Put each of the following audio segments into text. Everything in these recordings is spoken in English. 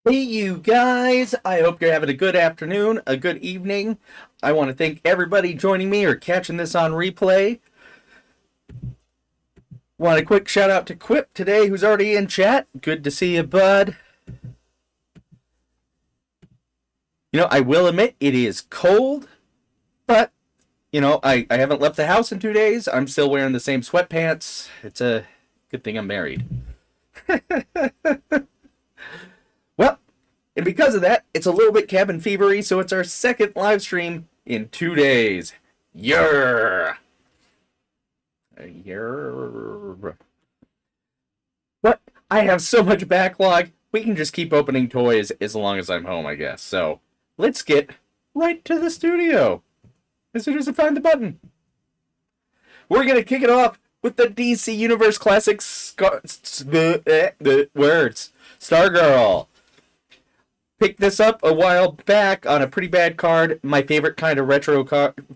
Hey, you guys! I hope you're having a good afternoon, a good evening. I want to thank everybody joining me or catching this on replay. Want a quick shout out to Quip today, who's already in chat. Good to see you, bud. I will admit it is cold, but I haven't left the house in 2 days. I'm still wearing the same sweatpants. It's a good thing I'm married. Well, and because of that, it's a little bit cabin fevery, so it's our second live stream in 2 days. Yer! Yer. But I have so much backlog, we can just keep opening toys as long as I'm home, I guess. So let's get right to the studio as soon as I find the button. We're going to kick it off with the DC Universe Classics words. Stargirl. Picked this up a while back on a pretty bad card. My favorite kind of retro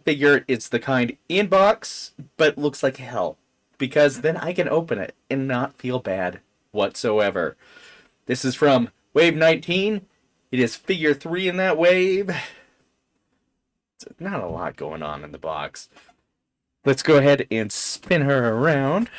figure is the kind inbox, but looks like hell because then I can open it and not feel bad whatsoever. This is from Wave 19. It is figure 3 in that wave. It's not a lot going on in the box. Let's go ahead and spin her around.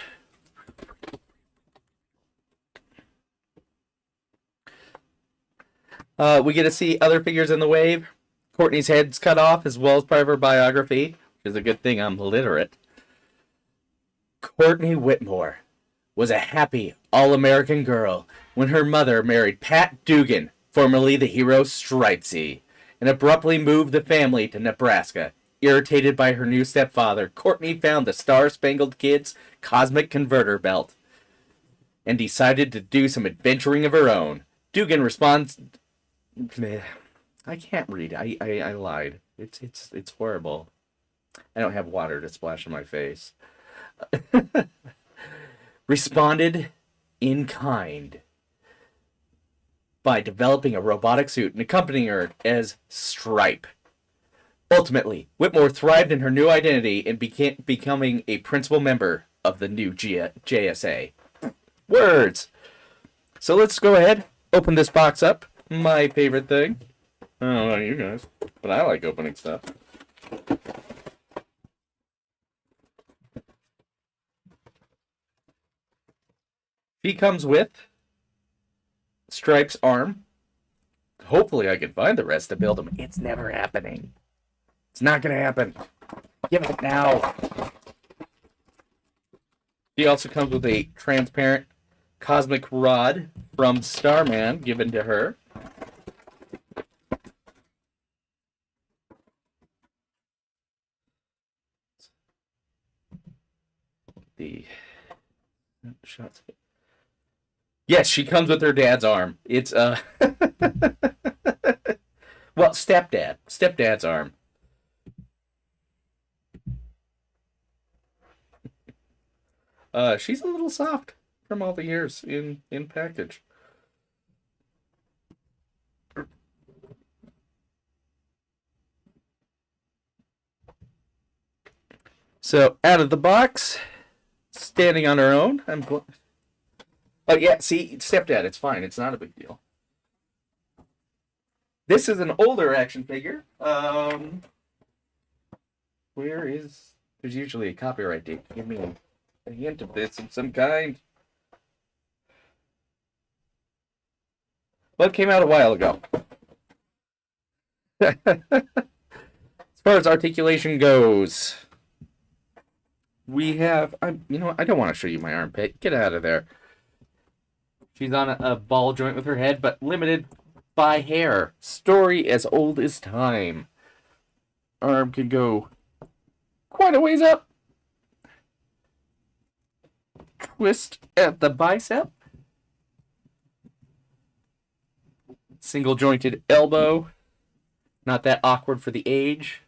We get to see other figures in the wave. Courtney's head's cut off, as well as part of her biography, which is a good thing I'm literate. Courtney Whitmore was a happy, all-American girl when her mother married Pat Dugan, formerly the hero Stripesy, and abruptly moved the family to Nebraska. Irritated by her new stepfather, Courtney found the Star-Spangled Kid's cosmic converter belt and decided to do some adventuring of her own. Dugan responds... I can't read. I lied. It's horrible. I don't have water to splash on my face. Responded in kind by developing a robotic suit and accompanying her as Stripe. Ultimately, Whitmore thrived in her new identity and becoming a principal member of the new JSA. Words! So let's go ahead, open this box up. My favorite thing. I don't know you guys, but I like opening stuff. She comes with Stripe's arm. Hopefully I can find the rest to build them. It's never happening. It's not going to happen. Give it now. She also comes with a transparent cosmic rod from Starman given to her. The shots. Yes, she comes with her dad's arm. It's well, stepdad's arm. She's a little soft from all the years in package. So out of the box, standing on her own. Oh yeah, see, stepdad, it's fine. It's not a big deal. This is an older action figure. Where is? There's usually a copyright date. Give me a hint of this of some kind. Well, it came out a while ago. As far as articulation goes, we have. I don't want to show you my armpit. Get out of there. She's on a ball joint with her head, but limited by hair. Story as old as time. Arm can go quite a ways up. Twist at the bicep. Single jointed elbow. Not that awkward for the age.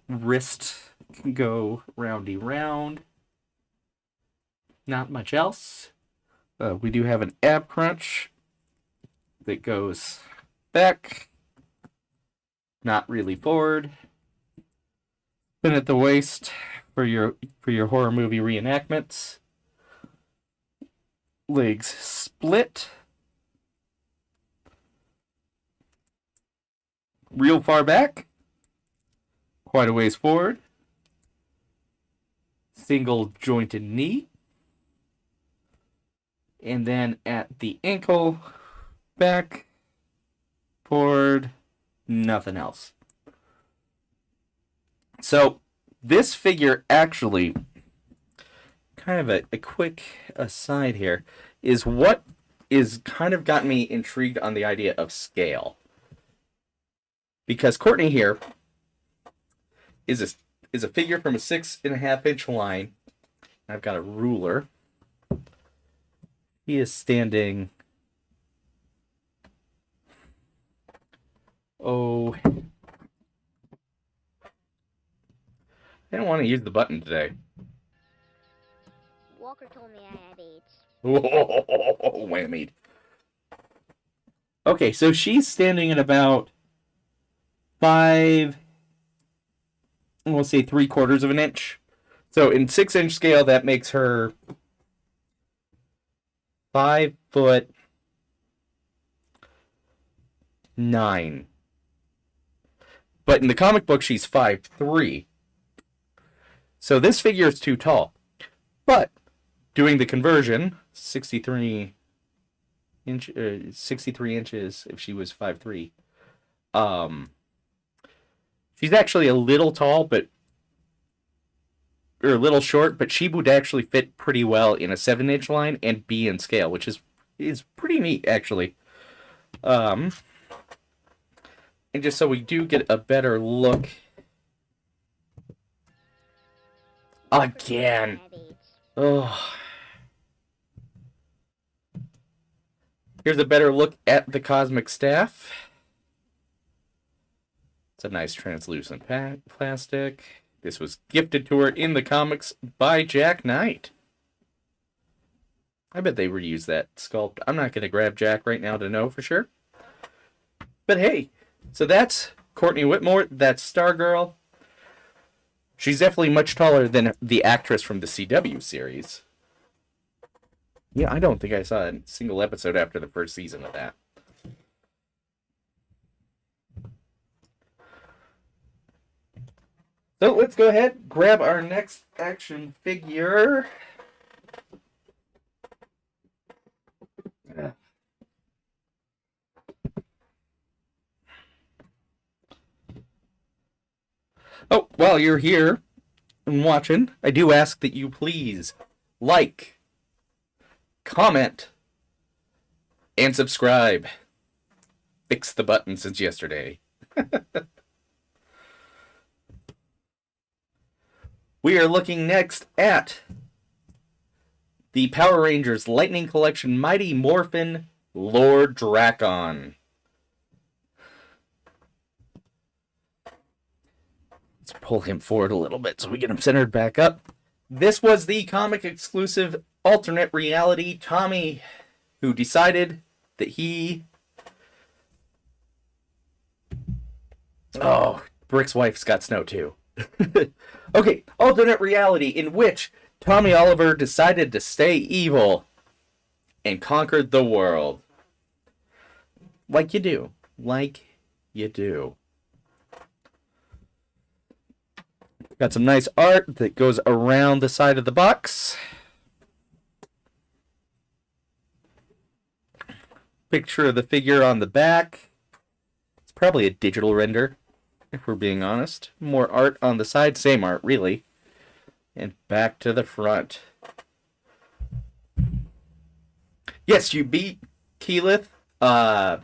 Wrist can go roundy round. Not much else. We do have an ab crunch that goes back, not really forward. Spin at the waist for your horror movie reenactments. Legs split. real far back, quite a ways forward. Single jointed knee. And then at the ankle, back, forward, nothing else. So this figure actually, kind of a quick aside here, is what is kind of got me intrigued on the idea of scale. Because Courtney here is a figure from a 6.5-inch line. I've got a ruler. He is standing... Oh... I don't want to use the button today. Walker told me I had AIDS. Whoa, whammied. Okay, so she's standing at about 5... we'll say 3/4 of an inch. So in 6-inch scale, that makes her 5'9". But in the comic book, she's 5'3". So this figure is too tall. But doing the conversion, 63 inches if she was 5'3". She's actually a little tall, or a little short, but she would actually fit pretty well in a 7-inch line and be in scale, which is pretty neat, actually. And just so we do get a better look. Again. Oh. Here's a better look at the cosmic staff. It's a nice translucent plastic. This was gifted to her in the comics by Jack Knight. I bet they reused that sculpt. I'm not going to grab Jack right now to know for sure. But hey, so that's Courtney Whitmore. That's Stargirl. She's definitely much taller than the actress from the CW series. Yeah, I don't think I saw a single episode after the first season of that. So let's go ahead, grab our next action figure. Oh, while you're here and watching, I do ask that you please like, comment, and subscribe. Fix the button since yesterday. We are looking next at the Power Rangers Lightning Collection Mighty Morphin Lord Drakon. Let's pull him forward a little bit so we get him centered back up. This was the comic exclusive alternate reality Tommy, who decided that he... Oh, Brick's wife's got snow too. Okay, alternate reality in which Tommy Oliver decided to stay evil and conquered the world. Like you do. Like you do. Got some nice art that goes around the side of the box. Picture of the figure on the back. It's probably a digital render, if we're being honest. More art on the side, same art, really. And back to the front. Yes, you beat Keyleth. You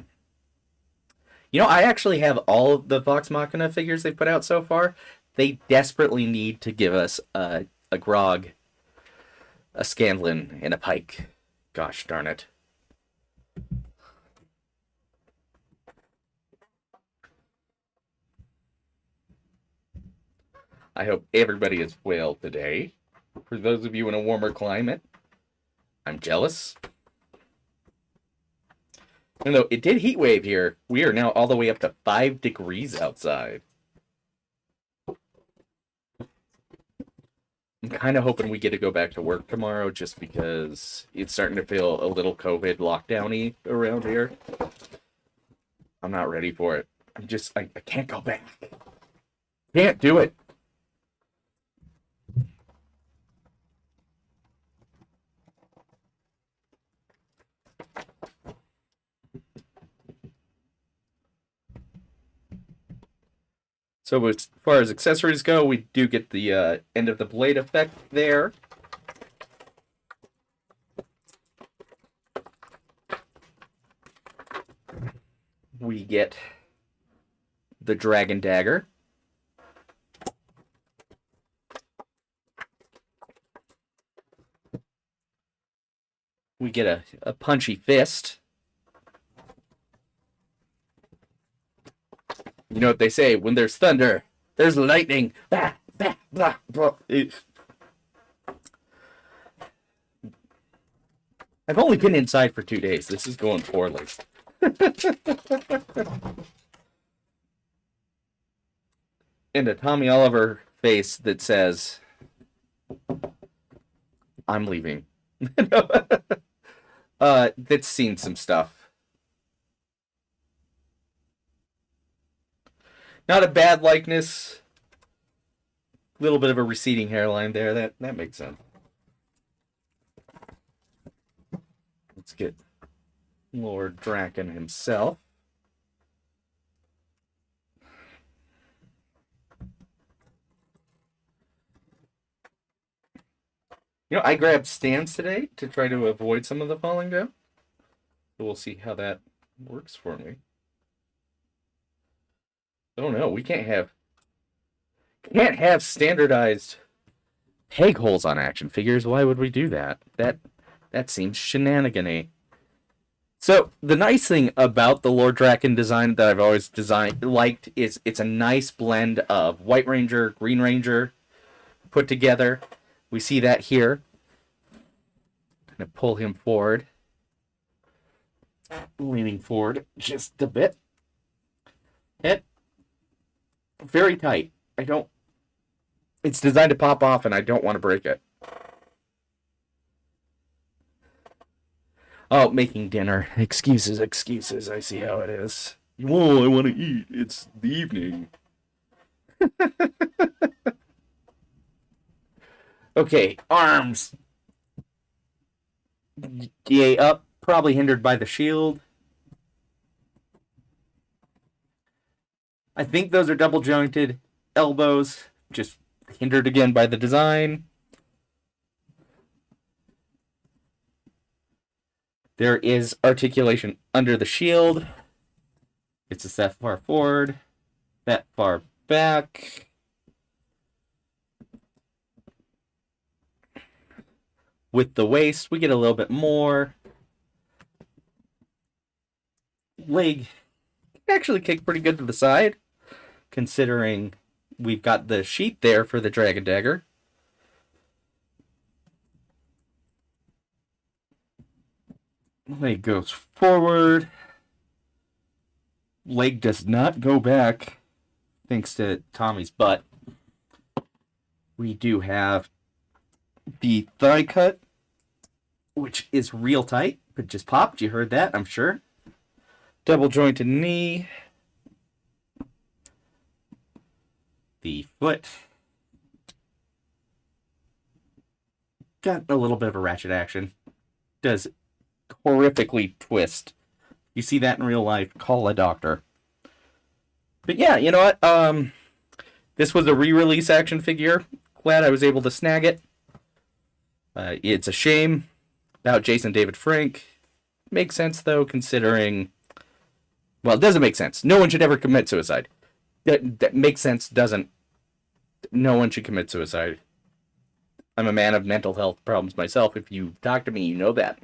know, I actually have all of the Vox Machina figures they've put out so far. They desperately need to give us a Grog, a Scanlan, and a Pike. Gosh darn it. I hope everybody is well today. For those of you in a warmer climate, I'm jealous. Even though it did heat wave here, we are now all the way up to 5 degrees outside. I'm kind of hoping we get to go back to work tomorrow just because it's starting to feel a little COVID lockdown-y around here. I'm not ready for it. I can't go back. Can't do it. So as far as accessories go, we do get the end of the blade effect there. We get the dragon dagger. We get a punchy fist. You know what they say, when there's thunder, there's lightning. Bah, bah, blah, blah. I've only been inside for 2 days. This is going poorly. And a Tommy Oliver face that says, I'm leaving. That's seen some stuff. Not a bad likeness. A little bit of a receding hairline there. That makes sense. Let's get Lord Draken himself. You know, I grabbed stands today to try to avoid some of the falling down. So we'll see how that works for me. Oh no, we can't have standardized peg holes on action figures. Why would we do that? That seems shenanigan-y. So the nice thing about the Lord Draken design that I've always liked is it's a nice blend of White Ranger, Green Ranger put together. We see that here. I'm gonna pull him forward. Leaning forward just a bit. Head. Very tight. It's designed to pop off and I don't want to break it. Oh, making dinner. Excuses. I see how it is. Whoa, I want to eat. It's the evening. Okay, arms. Yay, up. Probably hindered by the shield. I think those are double jointed. Elbows, just hindered again by the design. There is articulation under the shield. It's just that far forward, that far back. With the waist, we get a little bit more. Leg actually kicked pretty good to the side, considering we've got the sheath there for the dragon dagger. Leg goes forward. Leg does not go back, thanks to Tommy's butt. We do have the thigh cut, which is real tight, but just popped. You heard that, I'm sure. Double jointed knee. The foot. Got a little bit of a ratchet action. Does horrifically twist. You see that in real life, call a doctor. But yeah, you know what? This was a re-release action figure. Glad I was able to snag it. It's a shame about Jason David Frank. Makes sense, though, considering... Well, it doesn't make sense. No one should ever commit suicide. That makes sense, doesn't. No one should commit suicide. I'm a man of mental health problems myself. If you talk to me, you know that.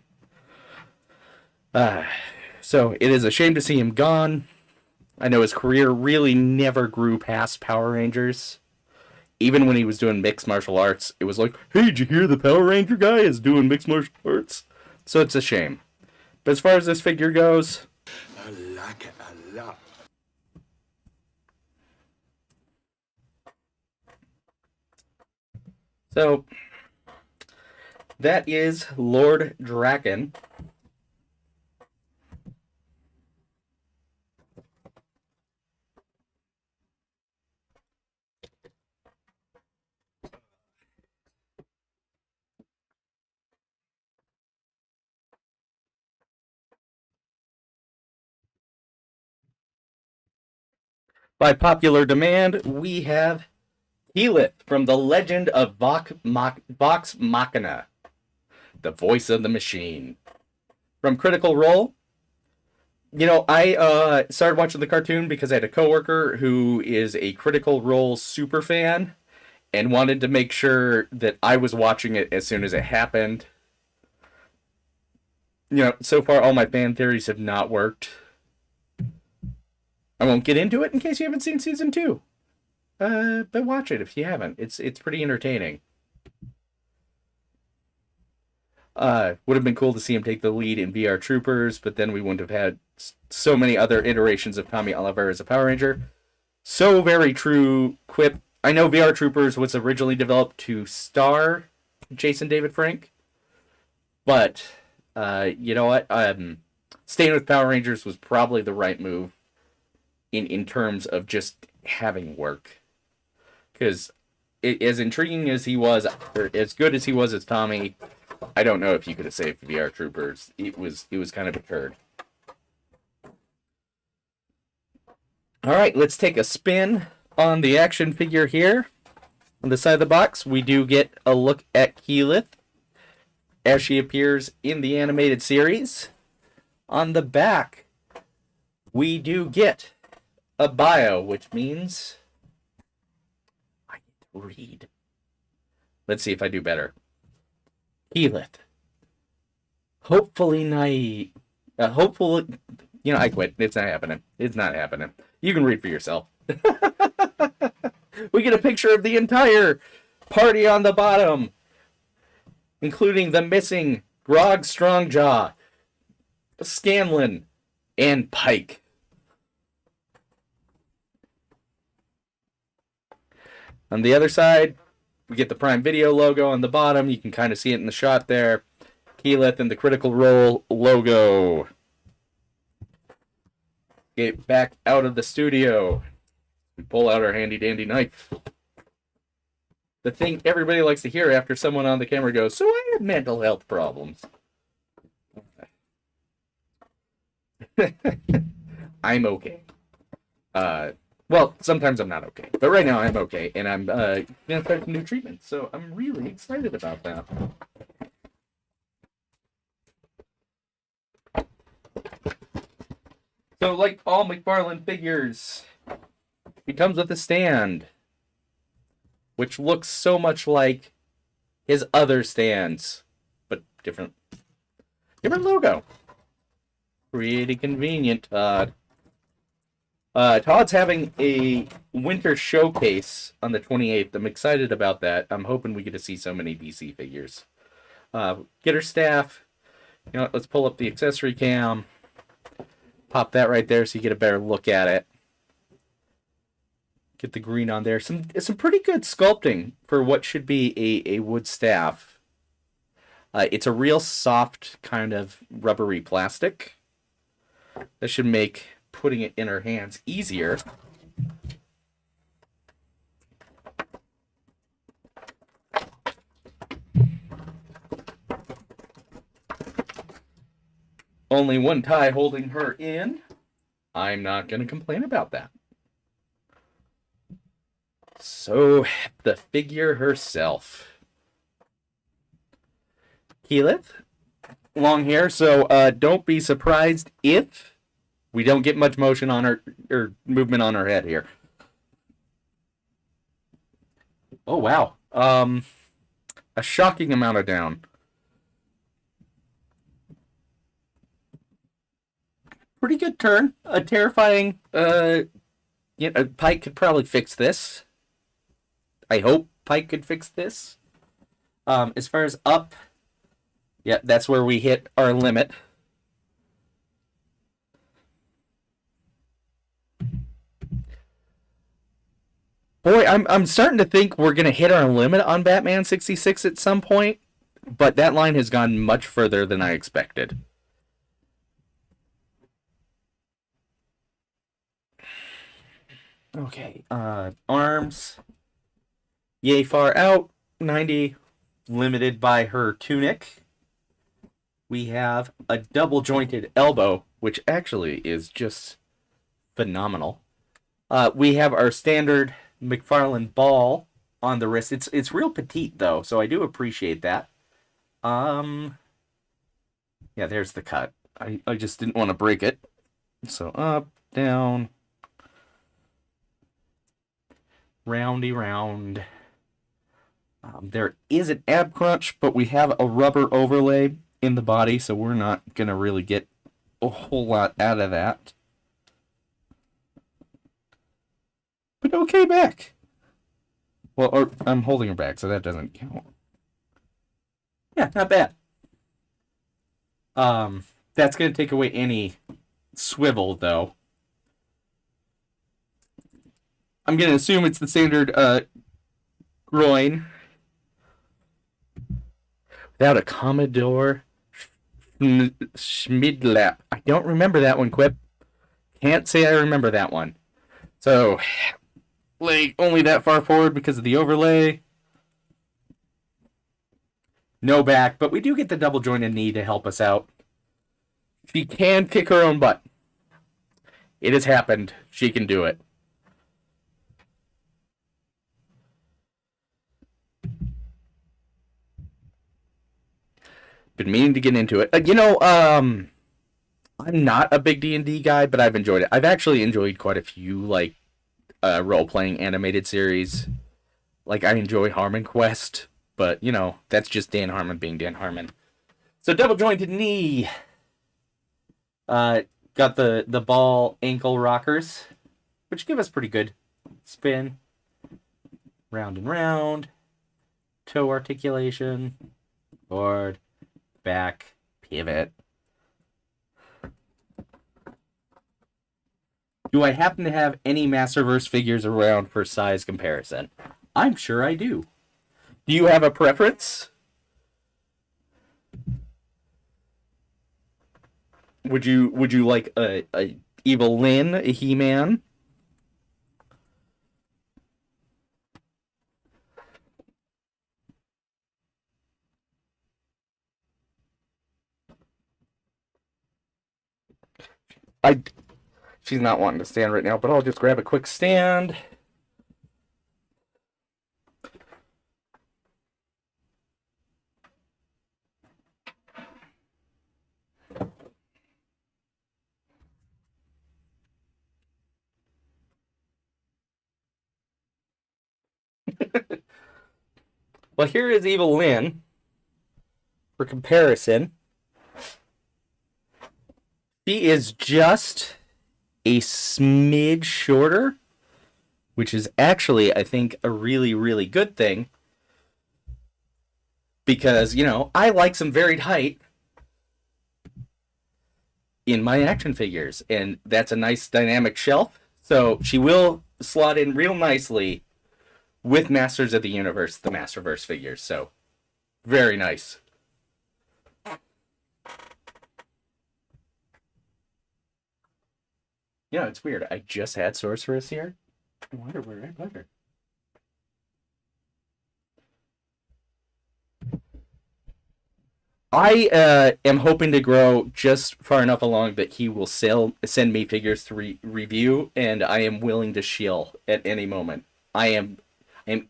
So, it is a shame to see him gone. I know his career really never grew past Power Rangers. Even when he was doing mixed martial arts, it was like, hey, did you hear the Power Ranger guy is doing mixed martial arts? So it's a shame. But as far as this figure goes... I like it a lot. So, that is Lord Draken. By popular demand, we have Keyleth from The Legend of Vox Machina, the voice of the machine. From Critical Role, you know, I started watching the cartoon because I had a coworker who is a Critical Role super fan and wanted to make sure that I was watching it as soon as it happened. You know, so far all my fan theories have not worked. I won't get into it in case you haven't seen season 2. But watch it if you haven't. It's pretty entertaining. Would have been cool to see him take the lead in VR Troopers, but then we wouldn't have had so many other iterations of Tommy Oliver as a Power Ranger. So very true quip. I know VR Troopers was originally developed to star Jason David Frank, but you know what? Staying with Power Rangers was probably the right move in terms of just having work. Because as intriguing as he was, or as good as he was as Tommy, I don't know if you could have saved VR Troopers. It was kind of a turd. All right, let's take a spin on the action figure here. On the side of the box, we do get a look at Keyleth as she appears in the animated series. On the back, we do get a bio, which means I get to read. Let's see if I do better. Keyleth. Hopefully naive. Hopefully, you know, I quit. It's not happening. It's not happening. You can read for yourself. We get a picture of the entire party on the bottom, including the missing Grog Strongjaw, Scanlan, and Pike. On the other side, we get the Prime Video logo on the bottom. You can kind of see it in the shot there. Keyleth and the Critical Role logo. Get back out of the studio. We pull out our handy dandy knife. The thing everybody likes to hear after someone on the camera goes, "So I have mental health problems." I'm okay. Well, sometimes I'm not okay. But right now I'm okay. And I'm going to start some new treatment. So I'm really excited about that. So like all McFarlane figures, he comes with a stand, which looks so much like his other stands, but different logo. Pretty convenient, Todd. Todd's having a winter showcase on the 28th. I'm excited about that. I'm hoping we get to see so many DC figures. Get her staff. You know, let's pull up the accessory cam. Pop that right there so you get a better look at it. Get the green on there. Some pretty good sculpting for what should be a wood staff. It's a real soft kind of rubbery plastic. That should make putting it in her hands easier. Only one tie holding her in. I'm not going to complain about that. So, the figure herself. Keyleth. Long hair, so don't be surprised if we don't get much motion on her, or movement on her head here. Oh, wow. A shocking amount of down. Pretty good turn. A terrifying, Pike could probably fix this. I hope Pike could fix this. As far as up, yeah, that's where we hit our limit. Boy, I'm starting to think we're going to hit our limit on Batman 66 at some point, but that line has gone much further than I expected. Okay, arms, yay far out, 90, limited by her tunic. We have a double jointed elbow, which actually is just phenomenal. We have our standard McFarlane ball on the wrist. It's real petite though, so I do appreciate that. Yeah, there's the cut. I just didn't want to break it. So up, down, roundy round. There is an ab crunch, but we have a rubber overlay in the body, so we're not gonna really get a whole lot out of that. But okay back. Well, or I'm holding her back, so that doesn't count. Yeah, not bad. That's gonna take away any swivel, though. I'm gonna assume it's the standard groin. Without a Commodore Schmidlap. I don't remember that one, Quip. Can't say I remember that one. So, leg only that far forward because of the overlay. No back, but we do get the double jointed knee to help us out. She can kick her own butt. It has happened. She can do it. Been meaning to get into it. I'm not a big D&D guy, but I've enjoyed it. I've actually enjoyed quite a few like role-playing animated series. Like I enjoy Harmon Quest, but that's just Dan Harmon being Dan Harmon. So double jointed knee. Got the ball ankle rockers, which give us pretty good spin. Round and round. Toe articulation. Forward. Back. Pivot. Do I happen to have any Masterverse figures around for size comparison? I'm sure I do. Do you have a preference? Would you like a Evil Lyn, a He-Man? She's not wanting to stand right now, but I'll just grab a quick stand. Well, here is Evil Lyn for comparison. She is just a smidge shorter, which is actually, I think, a really, really good thing. Because, I like some varied height in my action figures, and that's a nice dynamic shelf. So she will slot in real nicely with Masters of the Universe, the Masterverse figures. So, very nice. It's weird. I just had Sorceress here. I wonder where I put her. I am hoping to grow just far enough along that he will send me figures to review, and I am willing to shill at any moment. I am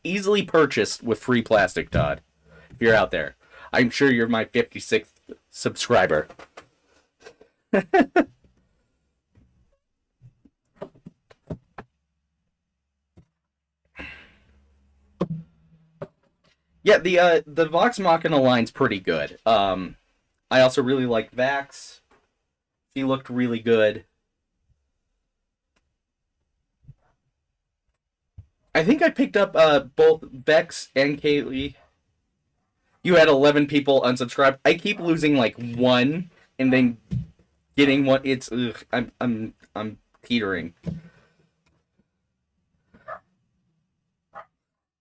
easily purchased with free plastic, Todd. If you're out there, I'm sure you're my 56th subscriber. Yeah, the Vox Machina line's pretty good. I also really like Vax. He looked really good. I think I picked up both Vex and Kaylee. You had 11 people unsubscribed. I keep losing like one and then getting one. It's I'm teetering.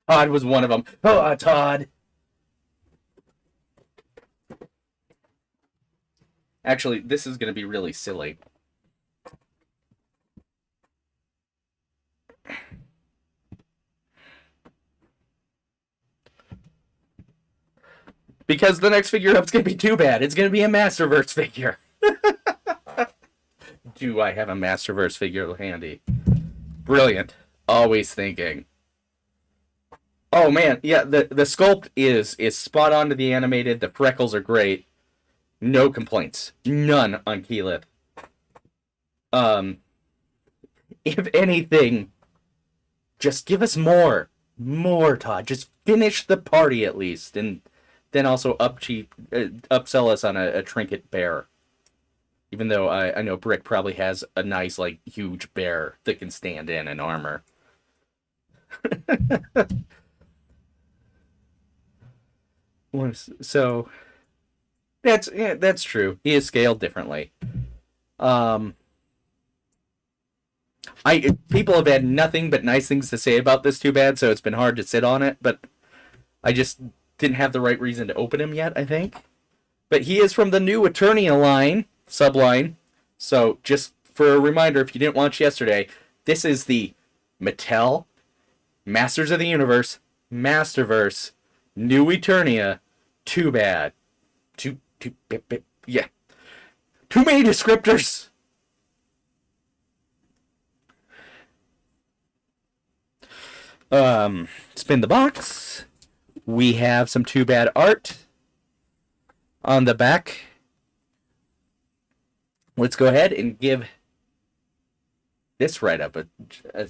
Todd was one of them. Oh, Todd. Actually, this is going to be really silly. Because the next figure up's going to be too bad. It's going to be a Masterverse figure. Do I have a Masterverse figure handy? Brilliant. Always thinking. Oh man, yeah, the sculpt is spot on to the animated. The freckles are great. No complaints. None on Keyleth. Um, if anything, just give us more. More, Todd. Just finish the party at least, and then also upsell us on a trinket bear. Even though I know Brick probably has a nice, like, huge bear that can stand in and armor. So that's true. He is scaled differently. Um, I people have had nothing but nice things to say about this. Too bad, so it's been hard to sit on it. But I just didn't have the right reason to open him yet, I think. But he is from the new Eternia line, subline. So just for a reminder, if you didn't watch yesterday, this is the Mattel Masters of the Universe Masterverse New Eternia. Too bad. Yeah. Too many descriptors. Spin the box. We have some Too Bad art on the back. Let's go ahead and give this right up a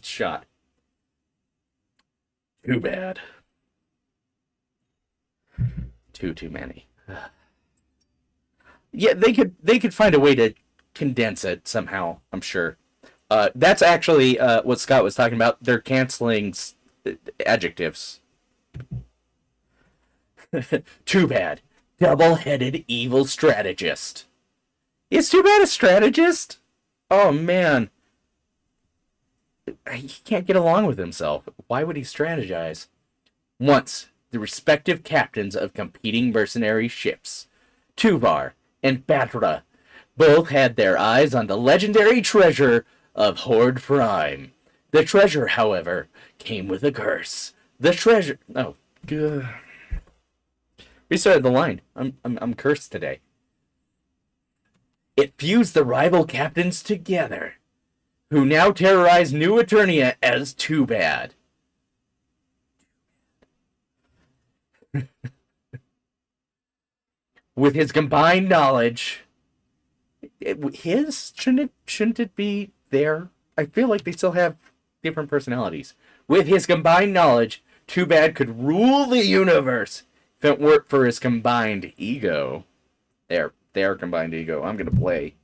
shot. Too bad. Too many. Yeah, they could find a way to condense it somehow, I'm sure. That's actually what Scott was talking about. They're canceling adjectives. Too bad. Double-headed evil strategist. Is Too Bad a strategist? Oh, man. He can't get along with himself. Why would he strategize? Once, the respective captains of competing mercenary ships, Tuvar and Batra, both had their eyes on the legendary treasure of Horde Prime. The treasure, however, came with a curse. The treasure... Oh, good. Restarted the line. I'm cursed today. It fused the rival captains together, who now terrorize New Eternia as Too Bad. With his combined knowledge, shouldn't it be there? I feel like they still have different personalities. With his combined knowledge, Too Bad could rule the universe if it weren't for his combined ego. Their combined ego. I'm gonna play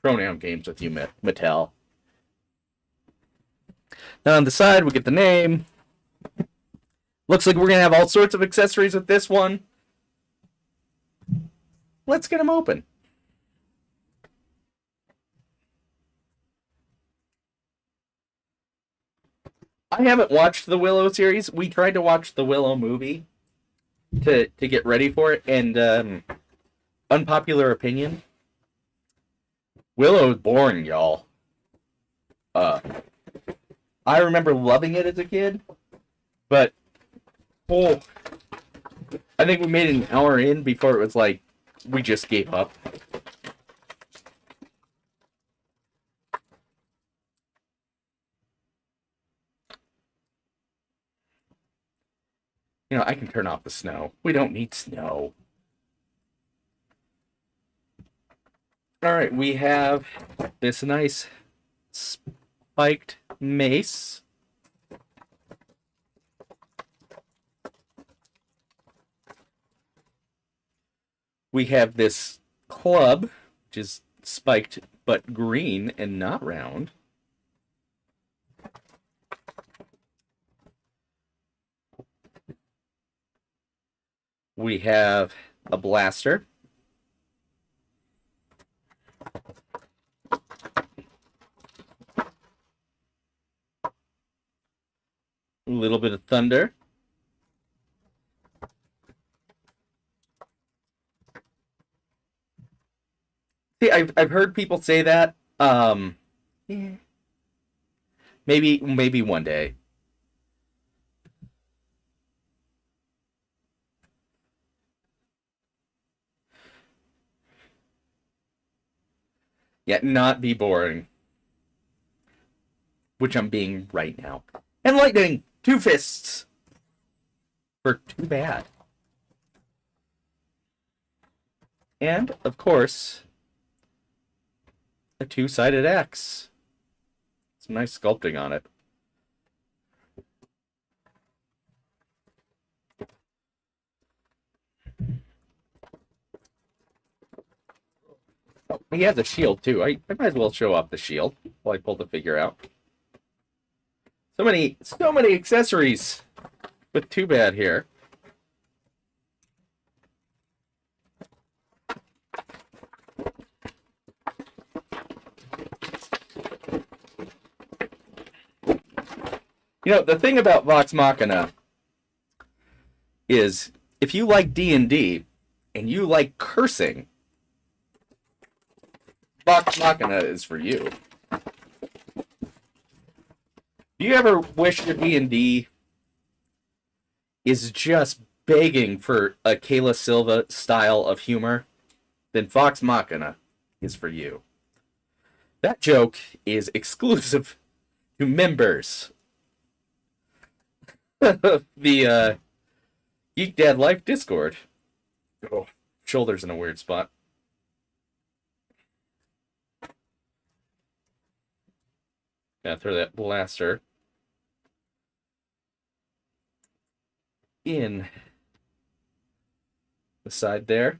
pronoun games with you, Mattel. Now on the side, we get the name. Looks like we're gonna have all sorts of accessories with this one. Let's get them open. I haven't watched the Willow series. We tried to watch the Willow movie to get ready for it, and unpopular opinion, Willow is boring, y'all. I remember loving it as a kid, but I think we made it an hour in before it was like we just gave up. You know, I can turn off the snow. We don't need snow. Alright, we have this nice spiked mace. We have this club, which is spiked but green and not round. We have a blaster. A little bit of thunder. See, I've heard people say that. Yeah. Maybe one day. Yet not be boring. which I'm being right now. And lightning, 2 fists for Too Bad. And, of course, a 2-sided axe. Some nice sculpting on it. Oh, he has a shield, too. I might as well show off the shield while I pull the figure out. So many accessories with Too Bad here. You know, the thing about Vox Machina is if you like D&D and you like cursing, Vox Machina is for you. Do you ever wish your D&D is just begging for a Kayla Silva style of humor? Then Vox Machina is for you. That joke is exclusive to members the Geek Dad Life Discord. Oh, shoulder's in a weird spot. Gotta throw that blaster in the side there.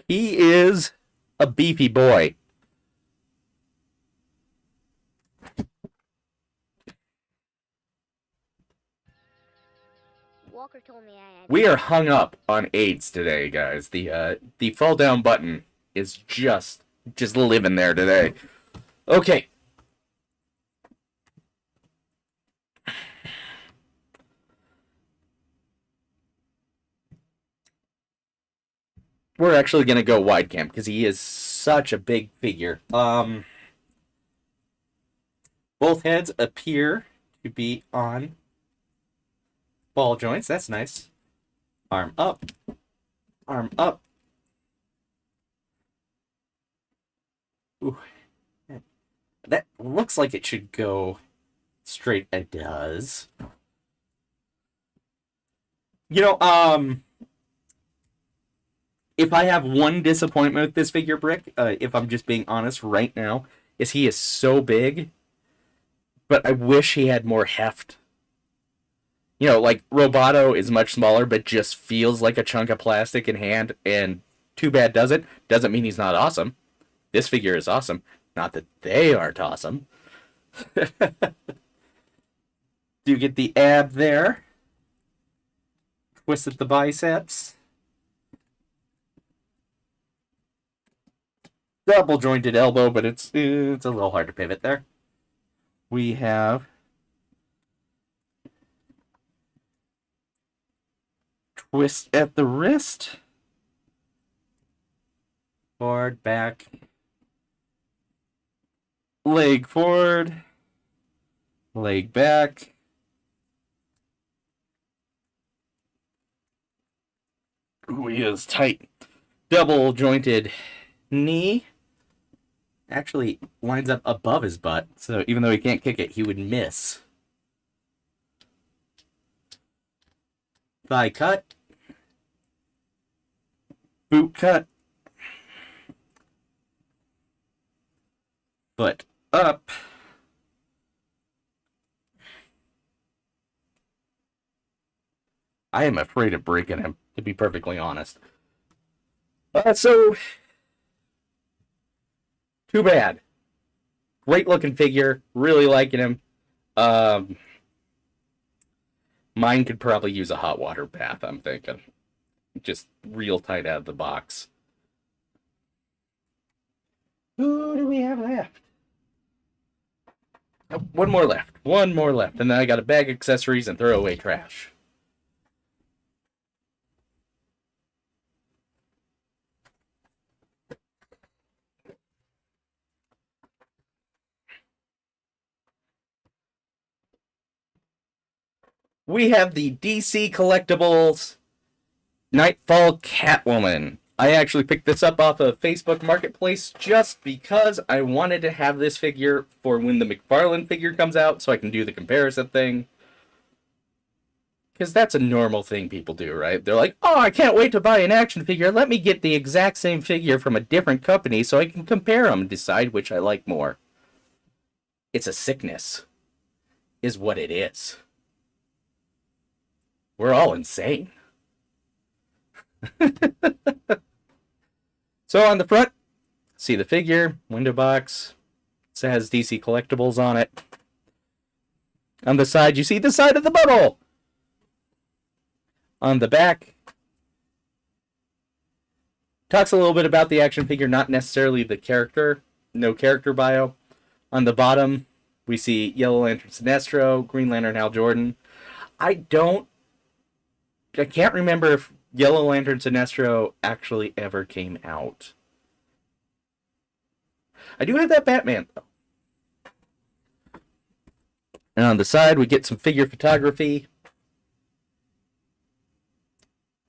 He is a beefy boy. Walker told me I had... We are hung up on AIDS today, guys. The fall down button is just living there today. Okay. We're actually gonna go wide cam because he is such a big figure. Both heads appear to be on ball joints. That's nice. Arm up. Arm up. Ooh. That looks like it should go straight. It does. You know, if I have one disappointment with this figure, Brick, if I'm just being honest right now, is he is so big, but I wish he had more heft. You know, like, Roboto is much smaller, but just feels like a chunk of plastic in hand, and Too Bad doesn't. Doesn't mean he's not awesome. This figure is awesome. Not that they aren't awesome. Do you get the ab there? Twisted the biceps. Double jointed elbow, but it's a little hard to pivot there. We have twist at the wrist. Forward, back. Leg forward. Leg back. Ooh, he is tight. Double jointed knee. Actually lines up above his butt, so even though he can't kick it, he would miss. Thigh cut. Boot cut. Foot up. I am afraid of breaking him, to be perfectly honest. So, Too Bad. Great looking figure. Really liking him. Mine could probably use a hot water bath, I'm thinking. Just real tight out of the box. Who do we have left? Oh, one more left. One more left. And then I got to bag accessories and throw away trash. We have the DC Collectibles Nightfall Catwoman. I actually picked this up off of Facebook Marketplace just because I wanted to have this figure for when the McFarlane figure comes out so I can do the comparison thing. Because that's a normal thing people do, right? They're like, oh, I can't wait to buy an action figure. Let me get the exact same figure from a different company so I can compare them and decide which I like more. It's a sickness, is what it is. We're all insane. So on the front, see the figure, window box. It has DC Collectibles on it. On the side, you see the side of the bubble. On the back, talks a little bit about the action figure, not necessarily the character. No character bio. On the bottom, we see Yellow Lantern Sinestro, Green Lantern Hal Jordan. I can't remember if Yellow Lantern Sinestro actually ever came out. I do have that Batman, though. And on the side, we get some figure photography.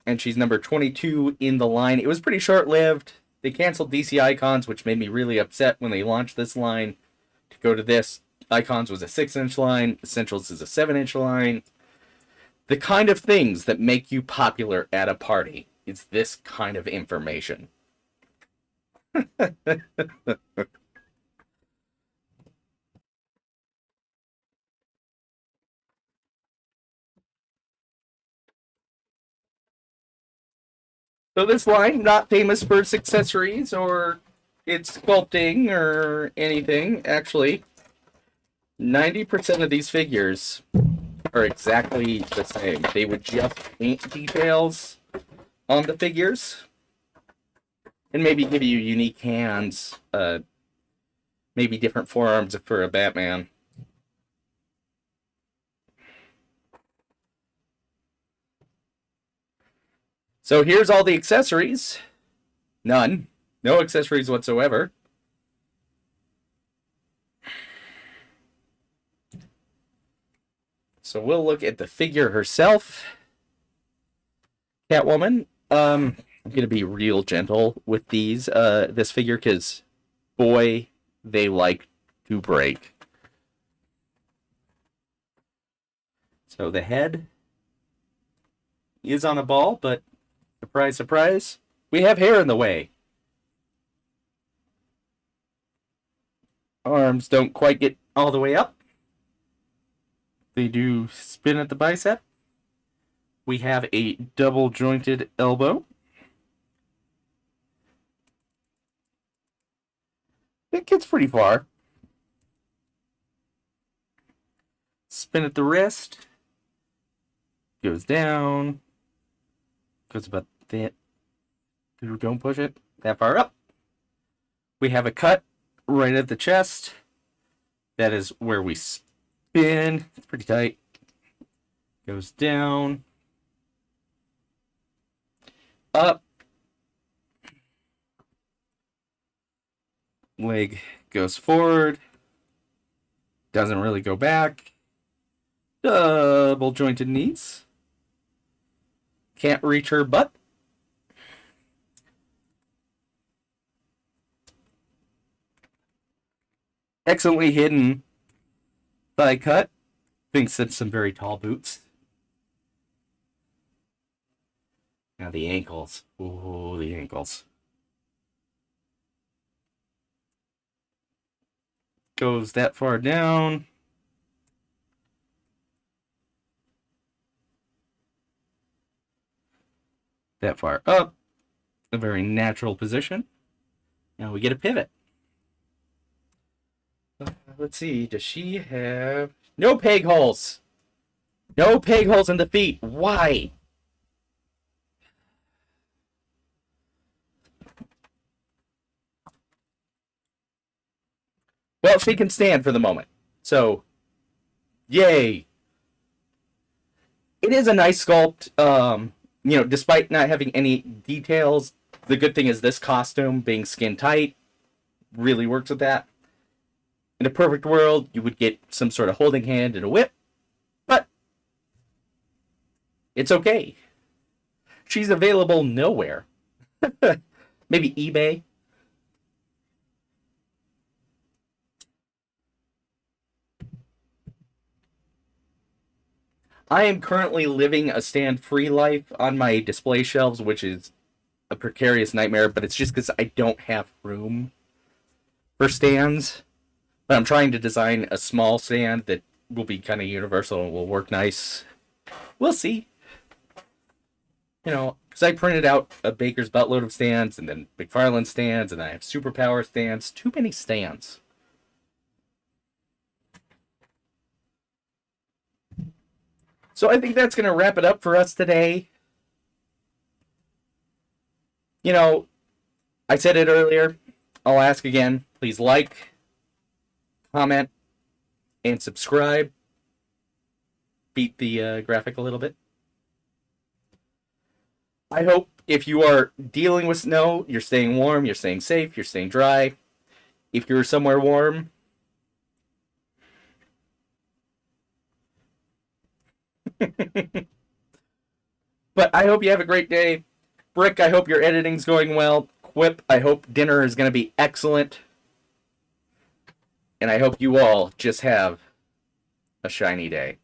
And she's number 22 in the line. It was pretty short-lived. They canceled DC Icons, which made me really upset when they launched this line. To go to this, Icons was a 6-inch line. Essentials is a 7-inch line. The kind of things that make you popular at a party is this kind of information. So this line, not famous for its accessories or its sculpting or anything. Actually, 90% of these figures are exactly the same. They would just paint details on the figures and maybe give you unique hands, maybe different forearms for a Batman. So here's all the accessories. None. No accessories whatsoever. So we'll look at the figure herself. Catwoman. I'm going to be real gentle with this figure because, boy, they like to break. So the head is on a ball, but surprise, surprise, we have hair in the way. Arms don't quite get all the way up. They do spin at the bicep. We have a double jointed elbow. It gets pretty far. Spin at the wrist. Goes down. Goes about that. Don't push it that far up. We have a cut right at the chest. That is where we spin. It's pretty tight. Goes down. Up. Leg goes forward. Doesn't really go back. Double jointed knees. Can't reach her butt. Excellently hidden thigh cut. Thinks that's some very tall boots. Now the ankles. Ooh, the ankles. Goes that far down. That far up. A very natural position. Now we get a pivot. Let's see. Does she have... No peg holes. No peg holes in the feet. Why? Well, she can stand for the moment. So, yay. It is a nice sculpt. Despite not having any details, the good thing is this costume, being skin tight, really works with that. In a perfect world, you would get some sort of holding hand and a whip, but it's okay. She's available nowhere. Maybe eBay. I am currently living a stand-free life on my display shelves, which is a precarious nightmare, but it's just because I don't have room for stands. But I'm trying to design a small stand that will be kind of universal and will work nice. We'll see. You know, because I printed out a Baker's buttload of stands, and then McFarlane stands, and I have Superpower stands. Too many stands. So I think that's going to wrap it up for us today. You know, I said it earlier. I'll ask again. Please like, comment, and subscribe. Beat the graphic a little bit. I hope if you are dealing with snow, you're staying warm, you're staying safe, you're staying dry. If you're somewhere warm, but I hope you have a great day. Brick, I hope your editing's going well. Quip, I hope dinner is going to be excellent. And I hope you all just have a shiny day.